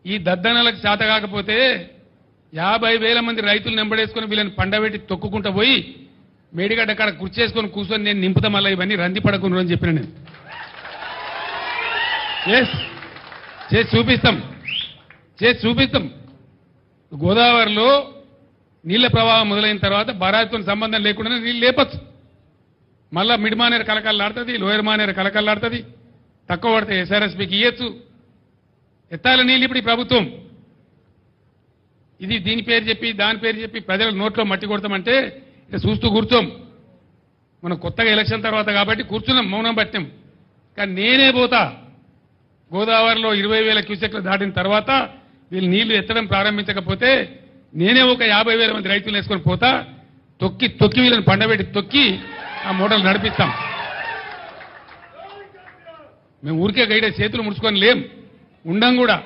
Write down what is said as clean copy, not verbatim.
ఈ దద్దనలకు చేత కాకపోతే 50,000 మంది రైతులు నెంబడేసుకుని వీళ్ళని పండబెట్టి తొక్కుకుంటూ పోయి మేడిగడ్డ కాడ కుర్చేసుకొని కూర్చొని నేను నింపుతా మళ్ళీ ఇవన్నీ రంది పడకున్నారు అని చెప్పిన నేను చేసి చూపిస్తాం గోదావరిలో నీళ్ల ప్రవాహం మొదలైన తర్వాత బరాయితో సంబంధం లేకుండా నీళ్ళు లేపచ్చు మళ్ళా మిడ్ మానేరు కలకల్లాడుతుంది లోయర్ మానేరు కలకల్లాడుతుంది తక్కువ పడితే ఎస్ఆర్ఎస్పీకి ఇయ్యచ్చు ఎత్తాల నీళ్ళు ఇప్పుడు ఈ ప్రభుత్వం ఇది దీని పేరు చెప్పి దాని పేరు చెప్పి ప్రజల నోట్లో మట్టి కొడతామంటే ఇక చూస్తూ కూర్చోం మనం కొత్తగా ఎలక్షన్ తర్వాత కాబట్టి కూర్చున్నాం మౌనం పట్టాం కానీ నేనే పోతా గోదావరిలో 20,000 క్యూసెక్లు దాటిన తర్వాత వీళ్ళు నీళ్లు ఎత్తడం ప్రారంభించకపోతే నేనే ఒక 50,000 మంది రైతులు వేసుకొని పోతా తొక్కి వీళ్ళని పండబెట్టి తొక్కి ఆ మోడల్ నడిపిస్తాం మేము ఊరికే గైడే చేతులు ముడుచుకొని లేం ఉండం కూడా